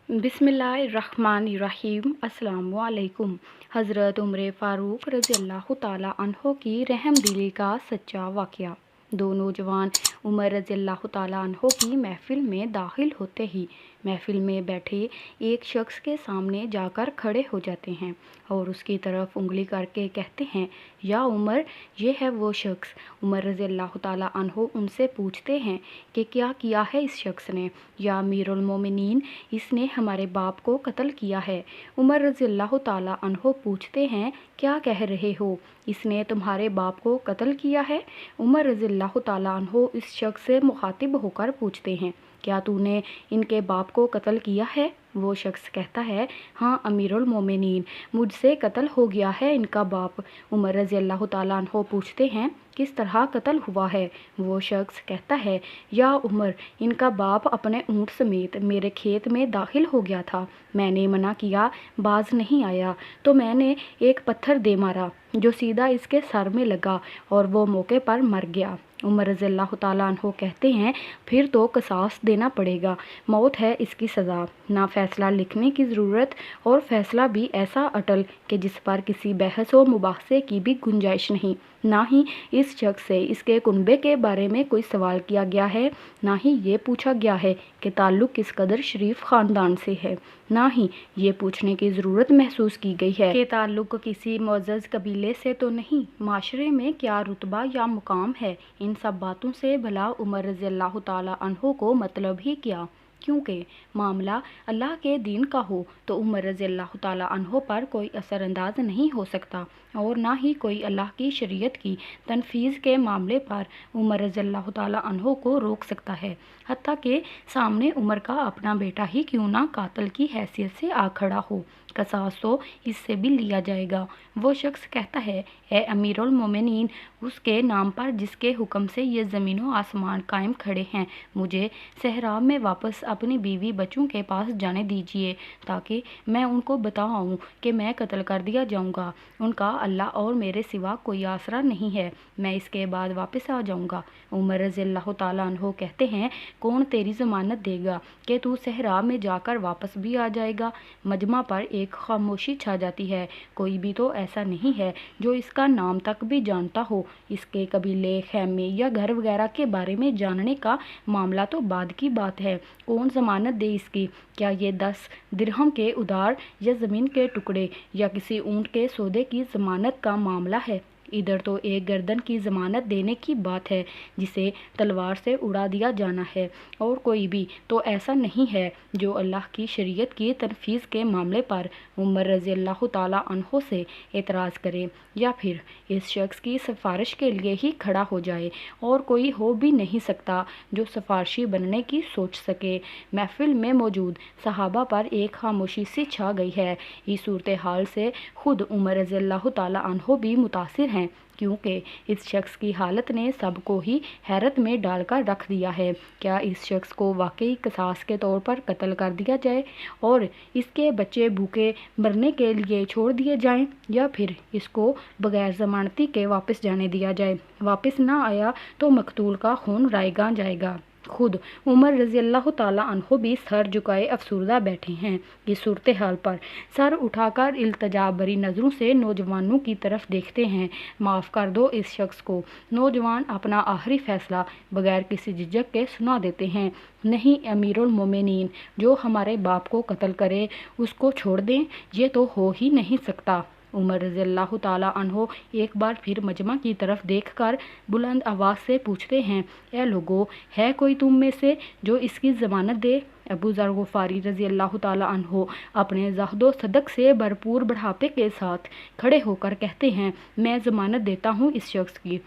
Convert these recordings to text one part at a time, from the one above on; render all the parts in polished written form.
बिस्मिल्लाहिर्रहमानिर्रहीम। अस्सलाम वालेकुम। हज़रत उमर फ़ारूक रज़ी अल्लाह ताला अन्हो की रहमदिली का सच्चा वाक़या। दो नौजवान उमर रज़ी अल्लाह ताला अन्हो की महफ़िल में दाखिल होते ही महफ़िल में बैठे एक शख्स के सामने जाकर खड़े हो जाते हैं और उसकी तरफ उंगली करके कहते हैं, या उमर, ये है वो शख्स। उमर रज़ी अल्लाह ताला अन्हो उनसे पूछते हैं कि क्या किया है इस शख्स ने। या अमीरुल मोमिनीन, इसने हमारे बाप को कत्ल किया है। उमर रज़ी अल्लाह ताला अन्हो पूछते हैं, क्या कह रहे हो, इसने तुम्हारे बाप को कत्ल किया है। उमर रज़ी अल्लाह ताला अन्हो इस शख्स से मुखातिब होकर पूछते हैं, क्या तूने इनके बाप को कत्ल किया है। वो शख्स कहता है, हाँ अमीरुल मोमिनीन, मुझसे कत्ल हो गया है इनका बाप। उमर रज़ी अल्लाह ताला अन्हो पूछते हैं, किस तरह कत्ल हुआ है। वो शख्स कहता है, या उमर, इनका बाप अपने ऊँट समेत मेरे खेत में दाखिल हो गया था। मैंने मना किया, बाज नहीं आया, तो मैंने एक पत्थर दे मारा जो सीधा इसके सर में लगा और वो मौके पर मर गया। उमर रज़ी अल्लाह ताला अन्हो कहते हैं, फिर तो क़सास देना पड़ेगा, मौत है इसकी सज़ा। ना फ़ैसला लिखने की ज़रूरत और फ़ैसला भी ऐसा अटल कि जिस पर किसी बहस व मुबाहसे की भी गुंजाइश नहीं। ना ही इस शख्स से इसके कुनबे के बारे में कोई सवाल किया गया है, ना ही ये पूछा गया है कि ताल्लुक़ किस कदर शरीफ ख़ानदान से है, ना ही ये पूछने की ज़रूरत महसूस की गई है कि ताल्लुक़ किसी मुअज़्ज़ज़ कबीले से तो नहीं, माशरे में क्या रुतबा या मुकाम है। इन सब बातों से भला उमर रज़ी अल्लाह ताला अन्हो को मतलब ही क्या। क्योंकि मामला अल्लाह के दीन का हो तो उमर रज़ी अल्लाह ताला अन्हो पर कोई असरअंदाज नहीं हो सकता और ना ही कोई अल्लाह की शरीयत की तनफीज़ के मामले पर उमर रज़ी अल्लाह ताला अन्हो को रोक सकता है। हत्ता कि सामने उमर का अपना बेटा ही क्यों ना कातिल की हैसियत से आ खड़ा हो, क़सास तो इससे भी लिया जाएगा। वो शख्स कहता है, ए अमीरुल मोमिनीन, उसके नाम पर जिसके हुक्म से ये ज़मीन व आसमान कायम खड़े हैं, मुझे सहरा में वापस अपनी बीवी बच्चों के पास जाने दीजिए ताकि मैं उनको बताऊं कि मैं कत्ल कर दिया जाऊंगा। उनका अल्लाह और मेरे सिवा कोई आसरा नहीं है, मैं इसके बाद वापस आ जाऊंगा। उमर रज़ी अल्लाह ताला अन्हो कहते हैं, कौन तेरी ज़मानत देगा कि तू सहरा में जाकर वापस भी आ जाएगा। मजमा पर एक खामोशी छा जाती है। कोई भी तो ऐसा नहीं है जो इसका नाम तक भी जानता हो। इसके कबीले, खैमे या घर वगैरह के बारे में जानने का मामला तो बाद की बात है। कौन ज़मानत दे इसकी। क्या ये 10 दिरहम के उधार या ज़मीन के टुकड़े या किसी ऊँट के सौदे की ज़मानत का मामला है। इधर तो एक गर्दन की ज़मानत देने की बात है जिसे तलवार से उड़ा दिया जाना है, और कोई भी तो ऐसा नहीं है जो अल्लाह की शरीयत की तनफीज़ के मामले पर उमर रज़ी अल्लाह ताला अन्हो से एतराज़ करे या फिर इस शख्स की सिफारिश के लिए ही खड़ा हो जाए, और कोई हो भी नहीं सकता जो सिफारशी बनने की सोच सके। महफिल में मौजूद सहाबा पर एक खामोशी सी छा गई है। इस सूरत हाल से खुद उमर रज़ी अल्लाह ताला अन्हो भी मुतासिर हैं, क्योंकि इस शख्स की हालत ने सबको ही हैरत में डालकर रख दिया है। क्या इस शख्स को वाकई क़सास के तौर पर कत्ल कर दिया जाए और इसके बच्चे भूखे मरने के लिए छोड़ दिए जाएं, या फिर इसको बगैर ज़मानती के वापस जाने दिया जाए। वापस ना आया तो मकतूल का खून रायगा जाएगा। खुद उमर रज़ी अल्लाह ताला अन्हो भी सर झुकाए अफसुर्दा बैठे हैं। इस सूरत हाल पर सर उठाकर इल्तजा भरी नज़रों से नौजवानों की तरफ देखते हैं। माफ़ कर दो इस शख्स को। नौजवान अपना आखिरी फ़ैसला बगैर किसी झिझक के सुना देते हैं, नहीं अमीरुल मोमिनीन, जो हमारे बाप को कत्ल करे उसको छोड़ दें, ये तो हो ही नहीं सकता। उमर रज़ी अल्लाह ताला अन्हो एक बार फिर मजमा की तरफ देखकर बुलंद आवाज़ से पूछते हैं, ए लोगो, है कोई तुम में से जो इसकी ज़मानत दे। अबू ज़र ग़िफ़ारी रज़ी अल्लाह ताला अन्हो अपने ज़हदो सदक़ से भरपूर बढ़ापे के साथ खड़े होकर कहते हैं, मैं ज़मानत देता हूँ इस शख्स की।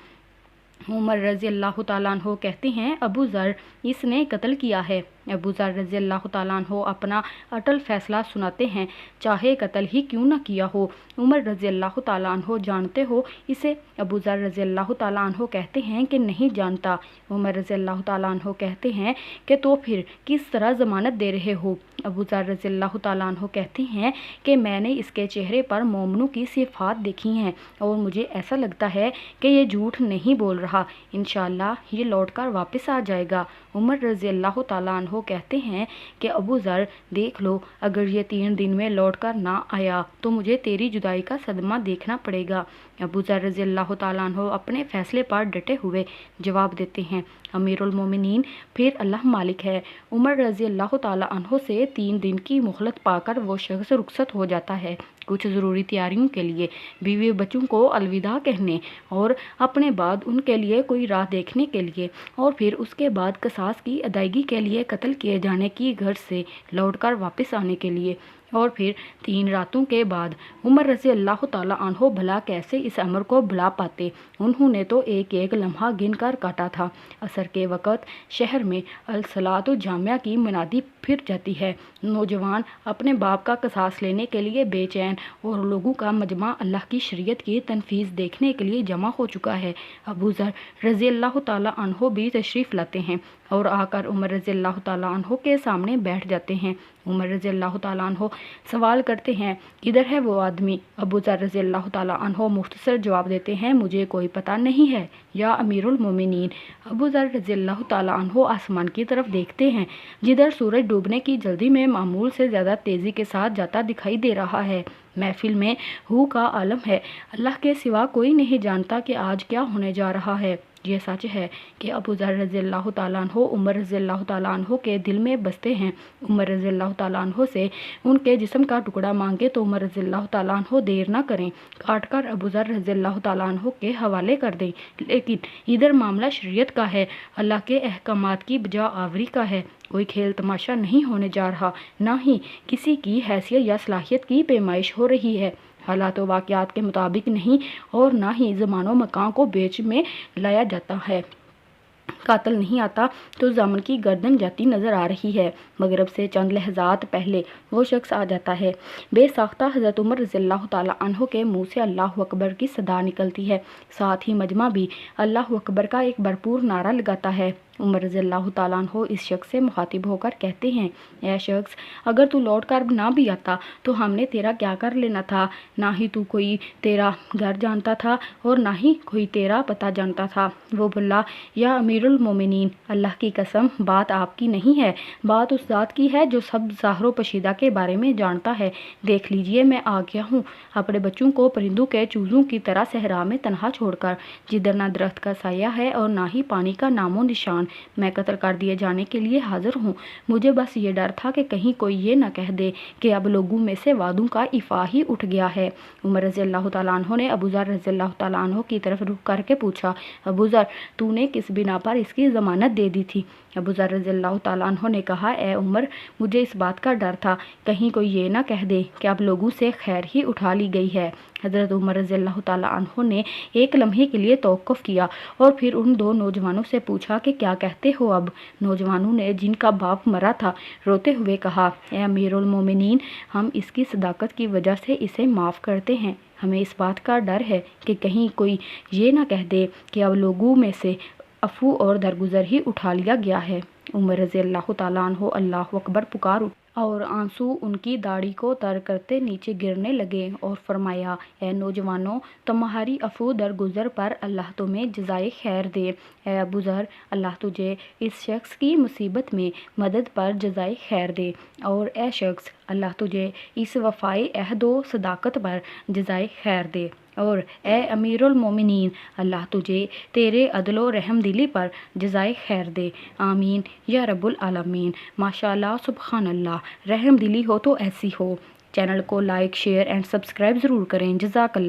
उमर रज़ी अल्लाह ताला अन्हो कहते हैं, अबू ज़र, इसने कत्ल किया है। अबू ज़र रज़ी अल्लाह ताला अन्हो अपना अटल फ़ैसला सुनाते हैं, चाहे कत्ल ही क्यों न किया हो। उमर रज़ी अल्लाह ताला अन्हो जानते हो इसे। अबू ज़र रज़ी अल्लाह ताला अन्हो कहते हैं कि नहीं जानता। उमर रज़ी अल्लाह ताला अन्हो कहते हैं कि तो फिर किस तरह ज़मानत दे रहे हो। अबू ज़र रज़ी अल्लाह ताला अन्हो कहते हैं कि मैंने इसके चेहरे पर मोमनों की सिफ़ात देखी हैं और मुझे ऐसा लगता है कि ये झूठ नहीं बोल रहा। इंशाअल्लाह ये लौट कर वापस आ जाएगा। उमर रज़ी अल्लाह ताला अन्हो عنہ کہتے ہیں کہ ابو ذر دیکھ لو، اگر یہ 3 دن میں لوٹ کر نہ آیا تو مجھے تیری جدائی کا صدمہ دیکھنا پڑے گا۔ ابو ذر رضی اللہ تعالیٰ عنہ اپنے فیصلے پر ڈٹے ہوئے جواب دیتے ہیں، امیر المومنین پھر اللہ مالک ہے۔ عمر رضی اللہ تعالیٰ عنہ سے 3 دن کی مہلت پا کر وہ شخص رخصت ہو جاتا ہے، کچھ ضروری تیاریوں کے لیے، بیوی بچوں کو الوداع کہنے اور اپنے بعد ان کے لیے کوئی راہ دیکھنے کے لیے، اور پھر اس کے بعد قصاص کی ادائیگی کے لیے قتل کیے جانے کی گھر سے لوٹ کر واپس آنے کے لیے، اور پھر 3 راتوں کے بعد۔ عمر رضی اللہ تعالیٰ عنہ بھلا کیسے اس امر کو بھلا پاتے؟ انہوں نے تو ایک ایک لمحہ گن کر کاٹا تھا۔ عصر کے وقت شہر میں الصلاۃ جامعہ کی منادی پھر جاتی ہے، نوجوان اپنے باپ کا قصاص لینے کے لیے بے چین، اور لوگوں کا مجمع اللہ کی شریعت کی تنفیذ دیکھنے کے لیے جمع ہو چکا ہے۔ ابو ذر رضی اللہ تعالیٰ عنہ بھی تشریف لاتے ہیں اور آ کر عمر رضی اللہ تعالیٰ عنہ کے سامنے بیٹھ جاتے ہیں۔ عمر رضی اللہ تعالیٰ عنہ سوال کرتے ہیں، کدھر ہے وہ آدمی؟ ابو ذر رضی اللہ تعالیٰ عنہ مختصر جواب دیتے ہیں، مجھے کوئی پتہ نہیں ہے یا امیر المومنین۔ ابو ذر رضی اللہ تعالیٰ عنہ آسمان کی طرف دیکھتے ہیں، جدھر سورج ڈوبنے کی جلدی میں معمول سے زیادہ تیزی کے ساتھ جاتا دکھائی دے رہا ہے۔ محفل میں ہو کا عالم ہے، اللہ کے سوا کوئی نہیں جانتا کہ آج کیا ہونے جا رہا ہے۔ یہ سچ ہے کہ ابو ذر رضی اللہ تعالیٰ عنہ عمر رضی اللہ تعالیٰ عنہ کے دل میں بستے ہیں۔ عمر رضی اللہ تعالیٰ عنہ سے ان کے جسم کا ٹکڑا مانگے تو عمر رضی اللہ تعالیٰ عنہ دیر نہ کریں، کاٹ کر ابو ذر رضی اللہ تعالیٰ عنہ کے حوالے کر دیں۔ لیکن ادھر معاملہ شریعت کا ہے، اللہ کے احکامات کی بجا آوری کا ہے، کوئی کھیل تماشا نہیں ہونے جا رہا، نہ ہی کسی کی حیثیت یا صلاحیت کی پیمائش ہو رہی ہے۔ حالات و واقعات کے مطابق نہیں، اور نہ ہی زمان و مکان کو بیچ میں لایا جاتا ہے۔ قاتل نہیں آتا تو ضامن کی گردن جاتی نظر آ رہی ہے۔ مغرب سے چند لحظات پہلے وہ شخص آ جاتا ہے۔ بے ساختہ حضرت عمر رضی اللہ تعالیٰ عنہ کے منہ سے اللہ اکبر کی صدا نکلتی ہے، ساتھ ہی مجمع بھی اللہ اکبر کا ایک بھرپور نعرہ لگاتا ہے۔ عمر رضی اللہ تعالیٰ عنہ اس شخص سے مخاطب ہو کر کہتے ہیں، اے شخص، اگر تو لوٹ کر نہ بھی آتا تو ہم نے تیرا کیا کر لینا تھا؟ نہ ہی تو کوئی تیرا گھر جانتا تھا اور نہ ہی کوئی تیرا پتہ جانتا تھا۔ وہ بولا، یا امیر المومنین، اللہ کی قسم، بات آپ کی نہیں ہے، بات اس ذات کی ہے جو سب ظاہر و پوشیدہ کے بارے میں جانتا ہے۔ دیکھ لیجئے، میں آ گیا ہوں اپنے بچوں کو پرندوں کے چوزوں کی طرح صحرا میں تنہا چھوڑ کر، جدھر نہ درخت کا سایہ ہے اور نہ ہی پانی کا نام و نشان۔ میں قتل کر دیے جانے کے لیے حاضر ہوں۔ مجھے بس یہ ڈر تھا کہ کہیں کوئی یہ نہ کہہ دے کہ اب لوگوں میں سے وعدوں کا افاع ہی اٹھ گیا ہے۔ عمر رضی اللہ تعالیٰ عنہ نے ابو ذر رضی اللہ تعالیٰ عنہ کی طرف رخ کر کے پوچھا، ابو ذر، تو نے کس بنا پر اس کی ضمانت دے دی تھی؟ ابو ذر رضی اللہ تعالیٰ عنہ نے کہا، اے عمر، مجھے اس بات کا ڈر تھا کہیں کوئی یہ نہ کہہ دے کہ اب لوگوں سے خیر ہی اٹھا لی گئی ہے۔ حضرت عمر رضی اللہ تعالیٰ عنہ نے ایک لمحے کے لیے توقف کیا اور پھر ان 2 نوجوانوں سے پوچھا کہ کیا کہتے ہو اب؟ نوجوانوں نے، جن کا باپ مرا تھا، روتے ہوئے کہا، اے امیر المومنین، ہم اس کی صداقت کی وجہ سے اسے معاف کرتے ہیں۔ ہمیں اس بات کا ڈر ہے کہ کہیں کوئی یہ نہ کہہ دے کہ اب لوگوں میں سے عفو اور درگزر ہی اٹھا لیا گیا ہے۔ عمر رضی اللہ تعالیٰ عنہ اللہ اکبر پکار اٹھے اور آنسو ان کی داڑھی کو تر کرتے نیچے گرنے لگے اور فرمایا، اے نوجوانوں، تمہاری عفو درگزر پر اللہ تمہیں جزائے خیر دے۔ اے ابو ذر، اللہ تجھے اس شخص کی مصیبت میں مدد پر جزائے خیر دے، اور اے شخص، اللہ تجھے اس وفائے عہد و صداقت پر جزائے خیر دے، اور اے امیر المومنین، اللہ تجھے تیرے عدل و رحم دلی پر جزائے خیر دے۔ آمین یا رب العالمین۔ ماشاءاللہ، سبحان اللہ، رحم دلی ہو تو ایسی ہو۔ چینل کو لائک، شیئر اینڈ سبسکرائب ضرور کریں۔ جزاک اللہ۔